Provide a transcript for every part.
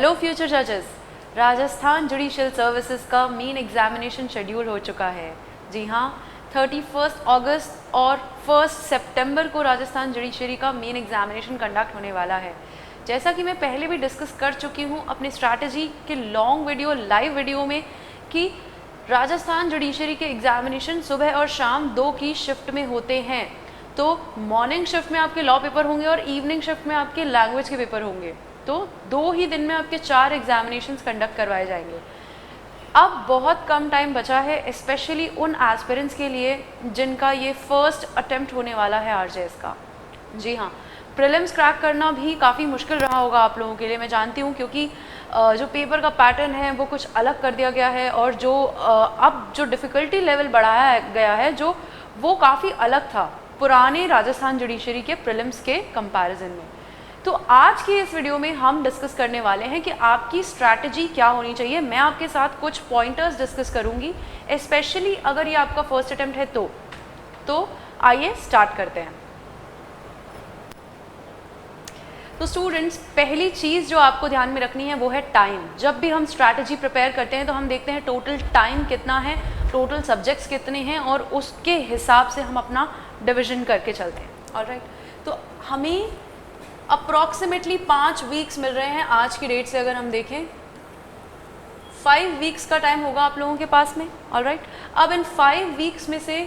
Hello future जजेस, Rajasthan judicial services का main examination schedule हो चुका है। जी हाँ, 31 अगस्त और 1 सितंबर को राजस्थान जुडिशरी का मेन एग्जामिनेशन कंडक्ट होने वाला है। जैसा कि मैं पहले भी डिस्कस कर चुकी हूँ अपनी स्ट्रैटेजी के लॉन्ग वीडियो, लाइव वीडियो में, कि राजस्थान जुडिशरी के एग्जामिनेशन सुबह और शाम 2 की शिफ्ट में होते हैं। तो मॉर्निंग शिफ्ट में आपके लॉ पेपर होंगे और इवनिंग शिफ्ट में आपके लैंग्वेज के पेपर होंगे। तो 2 ही दिन में आपके 4 एग्जामिनेशंस कंडक्ट करवाए जाएंगे। अब बहुत कम टाइम बचा है, स्पेशली उन एस्पिरेंट्स के लिए जिनका ये फर्स्ट अटेम्प्ट होने वाला है आरजेएस का। जी हाँ, प्रीलिम्स क्रैक करना भी काफ़ी मुश्किल रहा होगा आप लोगों के लिए, मैं जानती हूँ, क्योंकि जो पेपर का पैटर्न है वो कुछ अलग कर दिया गया है और जो अब जो डिफ़िकल्टी लेवल बढ़ाया गया है जो वो काफ़ी अलग था पुराने राजस्थान जुडिशरी के प्रीलिम्स के कंपैरिजन में। तो आज की इस वीडियो में हम डिस्कस करने वाले हैं कि आपकी स्ट्रैटेजी क्या होनी चाहिए। मैं आपके साथ कुछ पॉइंटर्स डिस्कस करूंगी, स्पेशली अगर ये आपका फर्स्ट अटेम्प्ट है तो आइए स्टार्ट करते हैं। तो स्टूडेंट्स, पहली चीज़ जो आपको ध्यान में रखनी है वो है टाइम। जब भी हम स्ट्रैटेजी प्रिपेयर करते हैं तो हम देखते हैं टोटल टाइम कितना है, टोटल सब्जेक्ट्स कितने हैं, और उसके हिसाब से हम अपना डिवीजन करके चलते हैं। ऑलराइट, तो हमें अप्रॉक्सीमेटली 5 वीक्स मिल रहे हैं आज की डेट से। अगर हम देखें 5 वीक्स का टाइम होगा आप लोगों के पास में। ऑलराइट, अब इन 5 वीक्स में से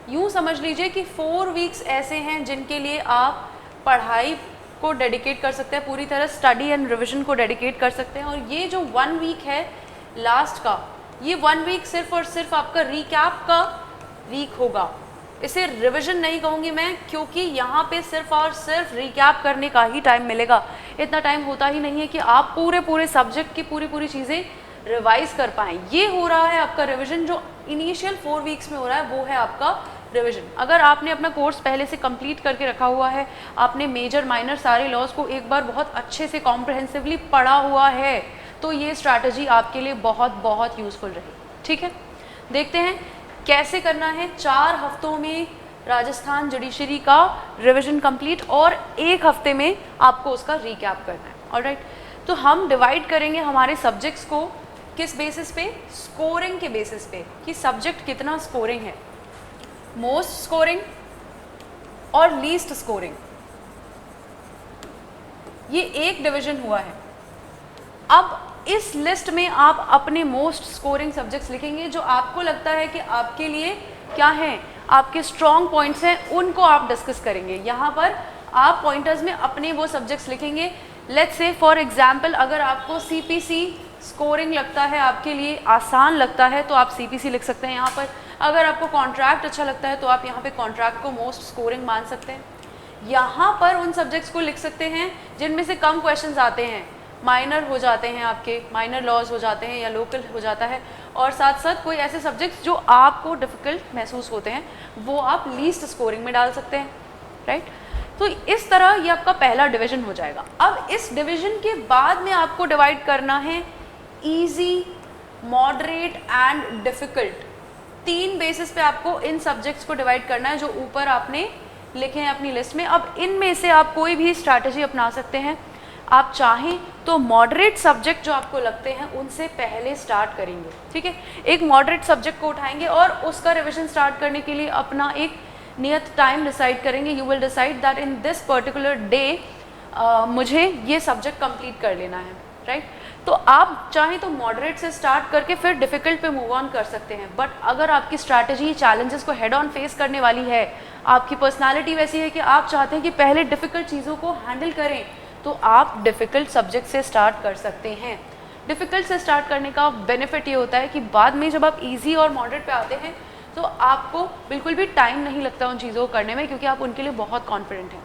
यूँ समझ लीजिए कि 4 वीक्स ऐसे हैं जिनके लिए आप पढ़ाई को डेडिकेट कर सकते हैं, पूरी तरह स्टडी एंड रिविजन को डेडिकेट कर सकते हैं। और ये जो 1 वीक है लास्ट का, ये 1 वीक सिर्फ और सिर्फ आपका रिकैप का वीक होगा। इसे रिवीजन नहीं कहूँगी मैं, क्योंकि यहाँ पे सिर्फ और सिर्फ रिकैप करने का ही टाइम मिलेगा। इतना टाइम होता ही नहीं है कि आप पूरे सब्जेक्ट की पूरी चीज़ें रिवाइज कर पाएँ। ये हो रहा है आपका रिवीजन। जो इनिशियल 4 वीक्स में हो रहा है वो है आपका रिवीजन। अगर आपने अपना कोर्स पहले से कंप्लीट करके रखा हुआ है, आपने मेजर माइनर सारे लॉज को एक बार बहुत अच्छे से कॉम्प्रहेंसिवली पढ़ा हुआ है, तो ये स्ट्रैटेजी आपके लिए बहुत यूज़फुल रही। ठीक है, देखते हैं कैसे करना है। 4 हफ्तों में राजस्थान जुडिशरी का रिवीजन कंप्लीट और 1 हफ्ते में आपको उसका रिकैप करना है। ऑलराइट, तो हम डिवाइड करेंगे हमारे सब्जेक्ट्स को किस बेसिस पे? स्कोरिंग के बेसिस पे, कि सब्जेक्ट कितना स्कोरिंग है, मोस्ट स्कोरिंग और लीस्ट स्कोरिंग। ये एक डिवीजन हुआ है। अब इस लिस्ट में आप अपने मोस्ट स्कोरिंग सब्जेक्ट्स लिखेंगे, जो आपको लगता है कि आपके लिए क्या हैं, आपके स्ट्रॉन्ग पॉइंट्स हैं, उनको आप डिस्कस करेंगे। यहाँ पर आप पॉइंटर्स में अपने वो सब्जेक्ट्स लिखेंगे। लेट्स से फॉर एग्जांपल, अगर आपको सीपीसी स्कोरिंग लगता है, आपके लिए आसान लगता है, तो आप सीपीसी लिख सकते हैं यहाँ पर। अगर आपको कॉन्ट्रैक्ट अच्छा लगता है तो आप यहाँ पे कॉन्ट्रैक्ट को मोस्ट स्कोरिंग मान सकते हैं। यहाँ पर उन सब्जेक्ट्स को लिख सकते हैं जिनमें से कम क्वेश्चंस आते हैं, माइनर हो जाते हैं, आपके माइनर लॉज हो जाते हैं या लोकल हो जाता है, और साथ साथ कोई ऐसे सब्जेक्ट्स जो आपको डिफ़िकल्ट महसूस होते हैं वो आप लीस्ट स्कोरिंग में डाल सकते हैं। राइट, तो इस तरह ये आपका पहला डिवीजन हो जाएगा। अब इस डिवीजन के बाद में आपको डिवाइड करना है easy, moderate and difficult. 3 basis पे आपको इन सब्जेक्ट्स को डिवाइड करना है जो ऊपर आपने लिखे हैं अपनी लिस्ट में। अब इनमें से आप कोई भी स्ट्रैटेजी अपना सकते हैं। आप चाहें तो मॉडरेट सब्जेक्ट जो आपको लगते हैं उनसे पहले स्टार्ट करेंगे। ठीक है, एक मॉडरेट सब्जेक्ट को उठाएंगे और उसका रिवीजन स्टार्ट करने के लिए अपना एक नियत टाइम डिसाइड करेंगे। You will decide that in this particular day मुझे ये सब्जेक्ट कंप्लीट कर लेना है। राइट, तो आप चाहें तो मॉडरेट से स्टार्ट करके फिर डिफ़िकल्ट पे मूव ऑन कर सकते हैं। बट अगर आपकी स्ट्रैटेजी चैलेंजेस को हेड ऑन फेस करने वाली है, आपकी पर्सनालिटी वैसी है कि आप चाहते हैं कि पहले डिफ़िकल्ट चीज़ों को हैंडल करें, तो आप डिफ़िकल्ट सब्जेक्ट से स्टार्ट कर सकते हैं। डिफ़िकल्ट से स्टार्ट करने का बेनिफिट ये होता है कि बाद में जब आप ईजी और मॉडरेट पे आते हैं तो आपको बिल्कुल भी टाइम नहीं लगता उन चीज़ों को करने में, क्योंकि आप उनके लिए बहुत कॉन्फिडेंट हैं।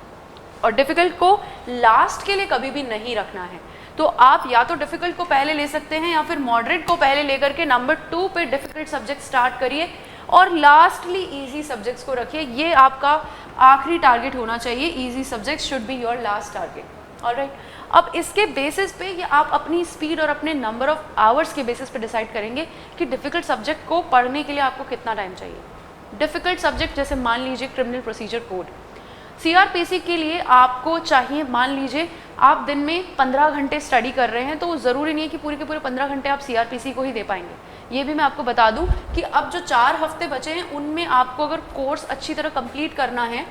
और डिफ़िकल्ट को लास्ट के लिए कभी भी नहीं रखना है। तो आप या तो डिफ़िकल्ट को पहले ले सकते हैं या फिर मॉडरेट को पहले लेकर के नंबर 2 पे डिफ़िकल्ट सब्जेक्ट स्टार्ट करिए और लास्टली इजी सब्जेक्ट्स को रखिए। ये आपका आखिरी टारगेट होना चाहिए। Easy subjects should be your last target. Alright, अब इसके बेसिस पे ये आप अपनी स्पीड और अपने नंबर ऑफ आवर्स के बेसिस पे डिसाइड करेंगे कि डिफ़िकल्ट सब्जेक्ट को पढ़ने के लिए आपको कितना टाइम चाहिए। डिफ़िकल्ट सब्जेक्ट जैसे मान लीजिए क्रिमिनल प्रोसीजर कोड, CRPC के लिए आपको चाहिए, मान लीजिए आप दिन में 15 घंटे स्टडी कर रहे हैं, तो ज़रूरी नहीं है कि पूरे के पूरे 15 घंटे आप CRPC को ही दे पाएंगे। ये भी मैं आपको बता दूं कि अब जो 4 हफ्ते बचे हैं उनमें आपको अगर कोर्स अच्छी तरह कंप्लीट करना है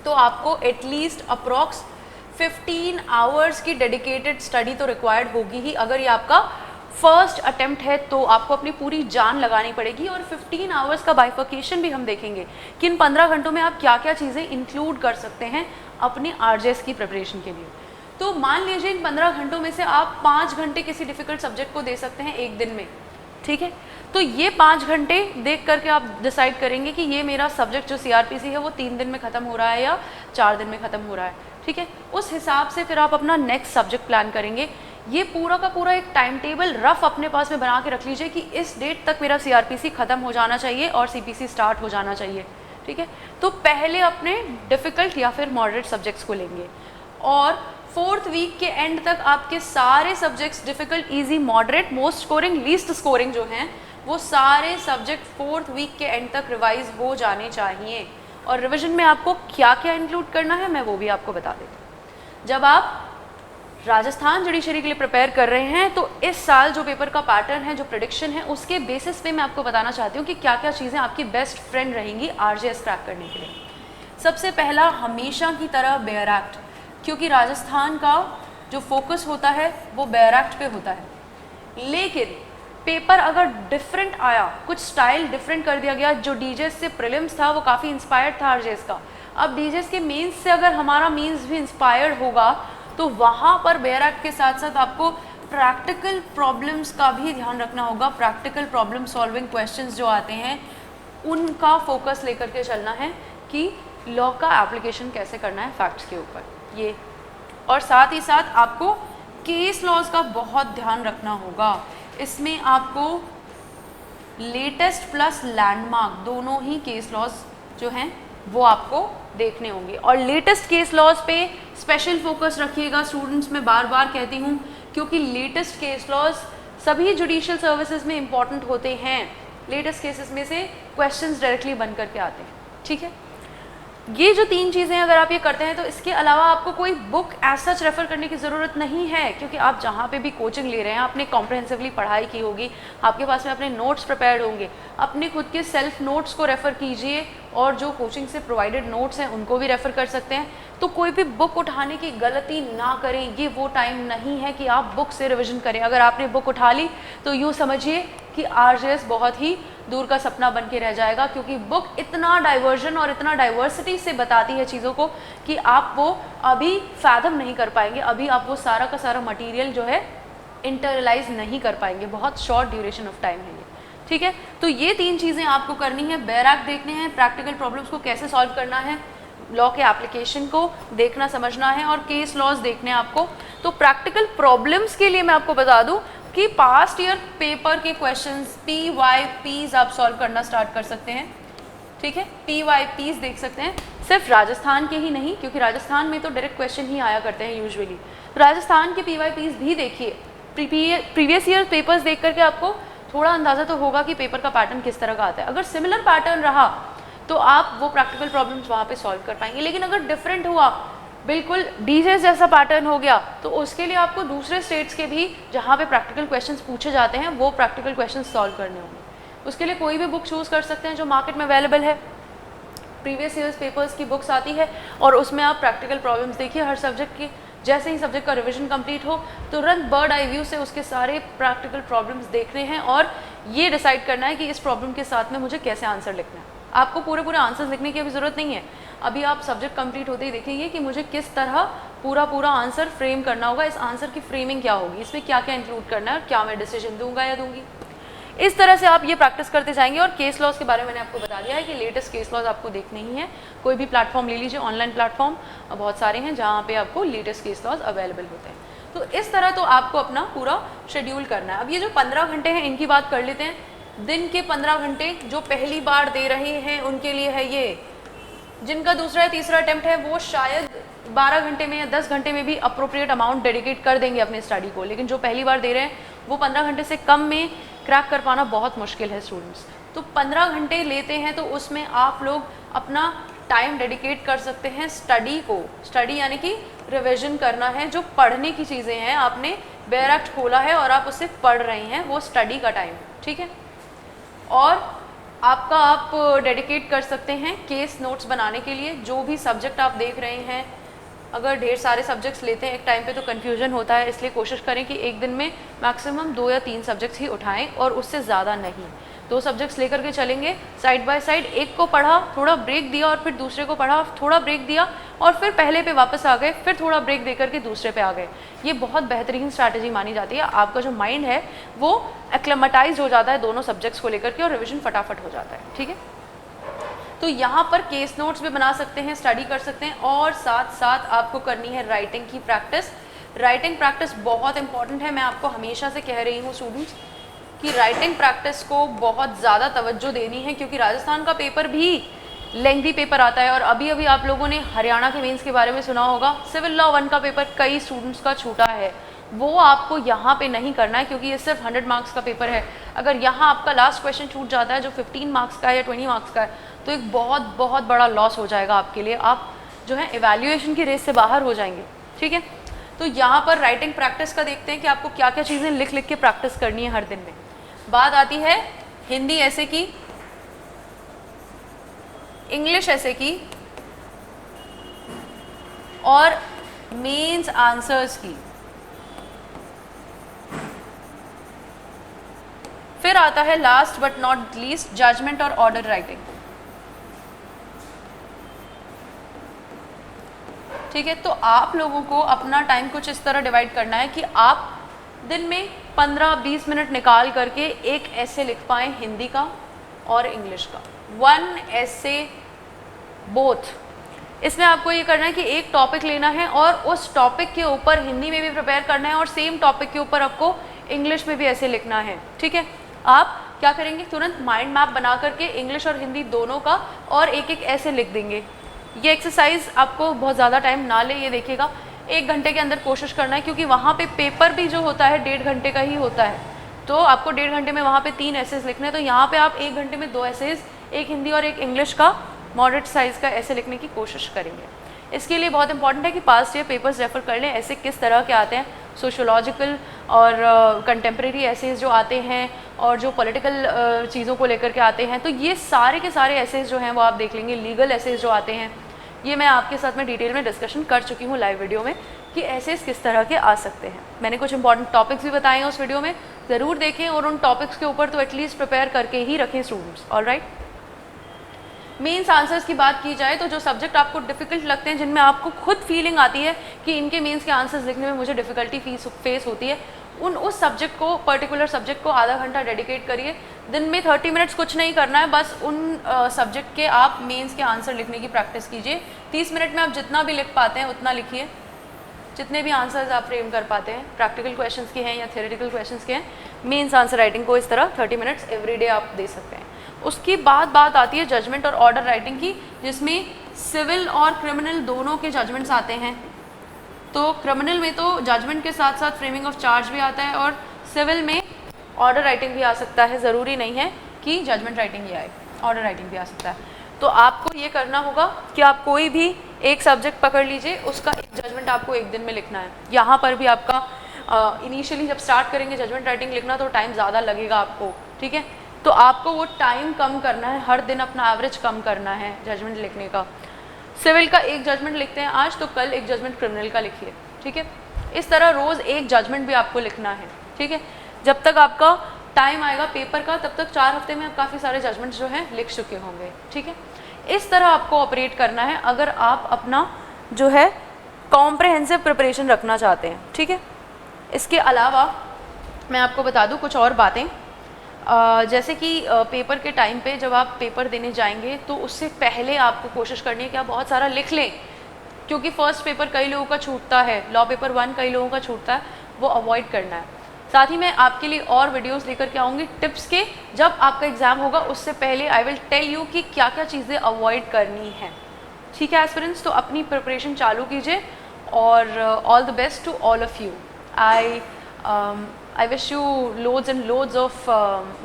तो आपको एटलीस्ट अप्रॉक्स 15 आवर्स की डेडिकेटेड स्टडी तो रिक्वायर्ड होगी ही। अगर ये आपका फर्स्ट अटेम्प्ट है तो आपको अपनी पूरी जान लगानी पड़ेगी। और 15 आवर्स का बाइफर्केशन भी हम देखेंगे कि इन 15 घंटों में आप क्या क्या चीज़ें इंक्लूड कर सकते हैं अपने RJS की प्रिपरेशन के लिए। तो मान लीजिए इन 15 घंटों में से आप 5 घंटे किसी डिफ़िकल्ट सब्जेक्ट को दे सकते हैं एक दिन में, ठीक है। तो ये 5 घंटे देख करके आप डिसाइड करेंगे कि ये मेरा सब्जेक्ट जो CRPC है वो 3 दिन में ख़त्म हो रहा है या 4 दिन में ख़त्म हो रहा है, ठीक है। उस हिसाब से फिर आप अपना नेक्स्ट सब्जेक्ट प्लान करेंगे। ये पूरा का पूरा एक टाइम टेबल रफ अपने पास में बना के रख लीजिए कि इस डेट तक मेरा CRPC ख़त्म हो जाना चाहिए और CPC स्टार्ट हो जाना चाहिए, ठीक है। तो पहले अपने डिफ़िकल्ट या फिर मॉडरेट सब्जेक्ट्स को लेंगे और 4th वीक के एंड तक आपके सारे subjects difficult, easy, moderate, most scoring, least scoring जो हैं वो सारे सब्जेक्ट 4th वीक के एंड तक रिवाइज हो जाने चाहिए। और रिवीजन में आपको क्या क्या इंक्लूड करना है मैं वो भी आपको बता देती हूँ। जब आप राजस्थान जुडिशरी के लिए प्रिपेयर कर रहे हैं तो इस साल जो पेपर का पैटर्न है, जो प्रेडिक्शन है, उसके बेसिस पे मैं आपको बताना चाहती हूँ कि क्या क्या चीज़ें आपकी बेस्ट फ्रेंड रहेंगी RJS क्रैक करने के लिए। सबसे पहला, हमेशा की तरह बेयर एक्ट, क्योंकि राजस्थान का जो फोकस होता है वो बेयर एक्ट पे होता है। लेकिन पेपर अगर डिफरेंट आया, कुछ स्टाइल डिफरेंट कर दिया गया, जो DJS से प्रीलिम्स था वो काफ़ी इंस्पायर्ड था RJS का, अब DJS के मेंस से अगर हमारा मेंस भी इंस्पायर्ड होगा तो वहाँ पर बेयर एक्ट के साथ साथ आपको प्रैक्टिकल प्रॉब्लम्स का भी ध्यान रखना होगा। प्रैक्टिकल प्रॉब्लम सॉल्विंग क्वेश्चंस जो आते हैं उनका फोकस लेकर के चलना है कि लॉ का एप्लीकेशन कैसे करना है फैक्ट्स के ऊपर, ये। और साथ ही साथ आपको केस लॉज का बहुत ध्यान रखना होगा। इसमें आपको लेटेस्ट प्लस लैंडमार्क दोनों ही केस लॉज जो हैं वो आपको देखने होंगे। और लेटेस्ट केस लॉज पे स्पेशल फोकस रखिएगा स्टूडेंट्स, मैं बार बार कहती हूँ, क्योंकि लेटेस्ट केस लॉज सभी जुडिशियल सर्विसेज में इंपॉर्टेंट होते हैं। लेटेस्ट केसेस में से क्वेश्चंस डायरेक्टली बन करके आते हैं, ठीक है। ये जो 3 चीज़ें अगर आप ये करते हैं तो इसके अलावा आपको कोई बुक एज सच रेफ़र करने की ज़रूरत नहीं है, क्योंकि आप जहाँ पे भी कोचिंग ले रहे हैं आपने कॉम्प्रहेंसिवली पढ़ाई की होगी, आपके पास में अपने नोट्स प्रिपेयर्ड होंगे। अपने खुद के सेल्फ नोट्स को रेफ़र कीजिए और जो कोचिंग से प्रोवाइडेड नोट्स हैं उनको भी रेफ़र कर सकते हैं। तो कोई भी बुक उठाने की गलती ना करें, ये वो टाइम नहीं है कि आप बुक से रिविज़न करें। अगर आपने बुक उठा ली तो यूँ समझिए कि RJS बहुत ही दूर का सपना बन के रह जाएगा, क्योंकि बुक इतना डाइवर्जन और इतना डाइवर्सिटी से बताती है चीज़ों को कि आप वो अभी फैथम नहीं कर पाएंगे, अभी आप वो सारा का सारा मटेरियल जो है इंटरलाइज नहीं कर पाएंगे। बहुत शॉर्ट ड्यूरेशन ऑफ टाइम है ये, ठीक है। तो ये 3 चीज़ें आपको करनी है। बेयर एक्ट देखने हैं, प्रैक्टिकल प्रॉब्लम्स को कैसे सॉल्व करना है, लॉ के एप्लीकेशन को देखना समझना है, और केस लॉज देखने हैं आपको। तो प्रैक्टिकल प्रॉब्लम्स के लिए मैं आपको बता दूं कि पास्ट ईयर पेपर के क्वेश्चंस PYPs आप सॉल्व करना स्टार्ट कर सकते हैं, ठीक है। PYPs देख सकते हैं, सिर्फ राजस्थान के ही नहीं, क्योंकि राजस्थान में तो डायरेक्ट क्वेश्चन ही आया करते हैं यूजुअली। राजस्थान के PYPs भी देखिए, प्रीवियस ईयर पेपर्स देख करके आपको थोड़ा अंदाज़ा तो होगा कि पेपर का पैटर्न किस तरह का आता है। अगर सिमिलर पैटर्न रहा तो आप वो प्रैक्टिकल प्रॉब्लम्स वहाँ पे सॉल्व कर पाएंगे। लेकिन अगर डिफरेंट हुआ, बिल्कुल DJS जैसा पैटर्न हो गया, तो उसके लिए आपको दूसरे स्टेट्स के भी जहाँ पे प्रैक्टिकल क्वेश्चंस पूछे जाते हैं वो प्रैक्टिकल क्वेश्चंस सॉल्व करने होंगे। उसके लिए कोई भी बुक चूज़ कर सकते हैं जो मार्केट में अवेलेबल है। प्रीवियस ईयर्स पेपर्स की बुक्स आती है और उसमें आप प्रैक्टिकल प्रॉब्लम्स देखिए हर सब्जेक्ट की। जैसे ही सब्जेक्ट का रिवीजन कंप्लीट हो तुरंत बर्ड आई व्यू से उसके सारे प्रैक्टिकल प्रॉब्लम्स देखने हैं और ये डिसाइड करना है कि इस प्रॉब्लम के साथ में मुझे कैसे आंसर लिखना है। आपको पूरे आंसर्स लिखने की अभी ज़रूरत नहीं है। अभी आप सब्जेक्ट कंप्लीट होते ही देखेंगे कि मुझे किस तरह पूरा आंसर फ्रेम करना होगा, इस आंसर की फ्रेमिंग क्या होगी, इसमें क्या क्या इंक्लूड करना है, क्या मैं डिसीजन दूंगा या दूंगी। इस तरह से आप ये प्रैक्टिस करते जाएंगे। और केस लॉज के बारे में मैंने आपको बता दिया है कि लेटेस्ट केस लॉज आपको देखने ही है। कोई भी प्लेटफॉर्म ले लीजिए, ऑनलाइन प्लेटफॉर्म बहुत सारे हैं जहाँ पे आपको लेटेस्ट केस लॉज अवेलेबल होते हैं। तो इस तरह तो आपको अपना पूरा शेड्यूल करना है। अब ये जो 15 घंटे हैं इनकी बात कर लेते हैं। दिन के 15 घंटे जो पहली बार दे रहे हैं उनके लिए है ये। जिनका दूसरा या तीसरा अटेम्प्ट है वो शायद 12 घंटे में या 10 घंटे में भी अप्रोप्रिएट अमाउंट डेडिकेट कर देंगे अपने स्टडी को। लेकिन जो पहली बार दे रहे हैं वो 15 घंटे से कम में क्रैक कर पाना बहुत मुश्किल है स्टूडेंट्स। तो 15 घंटे लेते हैं तो उसमें आप लोग अपना टाइम डेडिकेट कर सकते हैं स्टडी को। स्टडी यानी कि रिविजन करना है, जो पढ़ने की चीज़ें हैं, आपने बेयर एक्ट खोला है और आप उससे पढ़ रहे हैं, वो स्टडी का टाइम, ठीक है। और आपका आप डेडिकेट कर सकते हैं केस नोट्स बनाने के लिए। जो भी सब्जेक्ट आप देख रहे हैं, अगर ढेर सारे सब्जेक्ट्स लेते हैं एक टाइम पे तो कन्फ्यूजन होता है, इसलिए कोशिश करें कि एक दिन में मैक्सिमम 2 या 3 सब्जेक्ट्स ही उठाएं और उससे ज़्यादा नहीं। 2 सब्जेक्ट्स लेकर के चलेंगे साइड बाय साइड, एक को पढ़ा, थोड़ा ब्रेक दिया, और फिर दूसरे को पढ़ा, थोड़ा ब्रेक दिया, और फिर पहले पे वापस आ गए, फिर थोड़ा ब्रेक दे करके दूसरे पे आ गए। ये बहुत बेहतरीन स्ट्रैटेजी मानी जाती है। आपका जो माइंड है वो एक्लेमेटाइज हो जाता है दोनों सब्जेक्ट्स को लेकर के, और रिविजन फटाफट हो जाता है, ठीक है। तो यहाँ पर केस नोट्स भी बना सकते हैं, स्टडी कर सकते हैं, और साथ साथ आपको करनी है राइटिंग की प्रैक्टिस। राइटिंग प्रैक्टिस बहुत इंपॉर्टेंट है। मैं आपको हमेशा से कह रही हूँ स्टूडेंट्स कि राइटिंग प्रैक्टिस को बहुत ज़्यादा तवज्जो देनी है, क्योंकि राजस्थान का पेपर भी लेंथी पेपर आता है। और अभी अभी आप लोगों ने हरियाणा के मेंस के बारे में सुना होगा, सिविल लॉ 1 का पेपर कई स्टूडेंट्स का छूटा है। वो आपको यहाँ पे नहीं करना है, क्योंकि ये सिर्फ 100 मार्क्स का पेपर है। अगर यहाँ आपका लास्ट क्वेश्चन छूट जाता है जो 15 मार्क्स का है या 20 मार्क्स का है, तो एक बहुत बहुत बड़ा लॉस हो जाएगा आपके लिए। आप जो है इवैल्यूएशन की रेस से बाहर हो जाएंगे, ठीक है। तो यहाँ पर राइटिंग प्रैक्टिस का देखते हैं कि आपको क्या क्या चीज़ें लिख लिख के प्रैक्टिस करनी है हर दिन में। बात आती है हिंदी ऐसे की, इंग्लिश ऐसे की, और मेंस आंसर्स की। फिर आता है last but not least judgement और ऑर्डर राइटिंग, ठीक है। तो आप लोगों को अपना टाइम कुछ इस तरह डिवाइड करना है कि आप दिन में 15-20 मिनट निकाल करके एक ऐसे लिख पाएँ हिंदी का और इंग्लिश का, 1 ऐसे बोथ। इसमें आपको ये करना है कि एक टॉपिक लेना है और उस टॉपिक के ऊपर हिंदी में भी प्रिपेयर करना है, और सेम टॉपिक के ऊपर आपको इंग्लिश में भी ऐसे लिखना है, ठीक है। आप क्या करेंगे, तुरंत माइंड मैप बना करके इंग्लिश और हिंदी दोनों का और एक एक ऐसे लिख देंगे। ये एक्सरसाइज आपको बहुत ज़्यादा टाइम ना ले, ये देखिएगा 1 घंटे के अंदर कोशिश करना है, क्योंकि वहाँ पे पेपर भी जो होता है 1.5 घंटे का ही होता है। तो आपको 1.5 घंटे में वहाँ पे 3 एसेज लिखने हैं, तो यहाँ पे आप 1 घंटे में 2 एसेज, एक हिंदी और एक इंग्लिश का मॉडरेट साइज़ का ऐसे लिखने की कोशिश करेंगे। इसके लिए बहुत इंपॉर्टेंट है कि पास्ट ईयर पेपर्स रेफर कर लें। ऐसे किस तरह के आते हैं, सोशोलॉजिकल और कंटेम्प्रेरी एसेज जो आते हैं, और जो पॉलिटिकल चीज़ों को लेकर के आते हैं, तो ये सारे के सारे एसेज जो हैं वो आप देख लेंगे। लीगल एसेज जो आते हैं, ये मैं आपके साथ में डिटेल में डिस्कशन कर चुकी हूँ लाइव वीडियो में कि एसेज किस तरह के आ सकते हैं। मैंने कुछ इंपॉर्टेंट टॉपिक्स भी बताए हैं उस वीडियो में, ज़रूर देखें, और उन टॉपिक्स के ऊपर तो एटलीस्ट प्रिपेयर करके ही रखें स्टूडेंट्स। ऑलराइट, मेंस आंसर्स की बात की जाए तो जो सब्जेक्ट आपको डिफ़िकल्ट लगते हैं, जिनमें आपको खुद फीलिंग आती है कि इनके मेंस के आंसर्स लिखने में मुझे डिफ़िकल्टी फेस होती है, उस सब्जेक्ट को, पर्टिकुलर सब्जेक्ट को आधा घंटा डेडिकेट करिए। दिन में 30 मिनट्स कुछ नहीं करना है, बस उन सब्जेक्ट के आप मेंस के आंसर लिखने की प्रैक्टिस कीजिए। 30 मिनट में आप जितना भी लिख पाते हैं उतना लिखिए, जितने भी आंसर्स आप फ्रेम कर पाते हैं, प्रैक्टिकल क्वेश्चंस के हैं या थ्योरेटिकल क्वेश्चंस के हैं। मेंस आंसर राइटिंग को इस तरह 30 मिनट्स एवरीडे आप दे सकते हैं। उसकी बाद बात आती है जजमेंट और ऑर्डर राइटिंग की, जिसमें सिविल और क्रिमिनल दोनों के जजमेंट्स आते हैं। तो क्रिमिनल में तो जजमेंट के साथ साथ फ्रेमिंग ऑफ चार्ज भी आता है, और सिविल में ऑर्डर राइटिंग भी आ सकता है। ज़रूरी नहीं है कि जजमेंट राइटिंग ही आए, ऑर्डर राइटिंग भी आ सकता है। तो आपको ये करना होगा कि आप कोई भी एक सब्जेक्ट पकड़ लीजिए, उसका एक जजमेंट आपको एक दिन में लिखना है। यहाँ पर भी आपका इनिशियली जब स्टार्ट करेंगे जजमेंट राइटिंग लिखना तो टाइम ज़्यादा लगेगा आपको, ठीक है। तो आपको वो टाइम कम करना है, हर दिन अपना एवरेज कम करना है जजमेंट लिखने का। सिविल का एक जजमेंट लिखते हैं आज, तो कल एक जजमेंट क्रिमिनल का लिखिए, ठीक है। इस तरह रोज़ एक जजमेंट भी आपको लिखना है, ठीक है। जब तक आपका टाइम आएगा पेपर का, तब तक 4 हफ्ते में आप काफ़ी सारे जजमेंट्स जो हैं लिख चुके होंगे, ठीक है। इस तरह आपको ऑपरेट करना है अगर आप अपना जो है कॉम्प्रहेंसिव प्रिपरेशन रखना चाहते हैं, ठीक है। इसके अलावा मैं आपको बता दूं कुछ और बातें, जैसे कि पेपर के टाइम पे जब आप पेपर देने जाएंगे तो उससे पहले आपको कोशिश करनी है कि आप बहुत सारा लिख लें, क्योंकि फर्स्ट पेपर कई लोगों का छूटता है, लॉ पेपर 1 कई लोगों का छूटता है, वो अवॉइड करना है। साथ ही मैं आपके लिए और वीडियोस लेकर के आऊँगी टिप्स के, जब आपका एग्ज़ाम होगा उससे पहले आई विल टेल यू कि क्या क्या चीज़ें अवॉइड करनी है, ठीक है एस्पिरेंट्स। तो अपनी प्रिपरेशन चालू कीजिए, और all the best to all of you. I wish you loads and loads of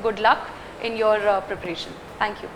good luck in your preparation. Thank you.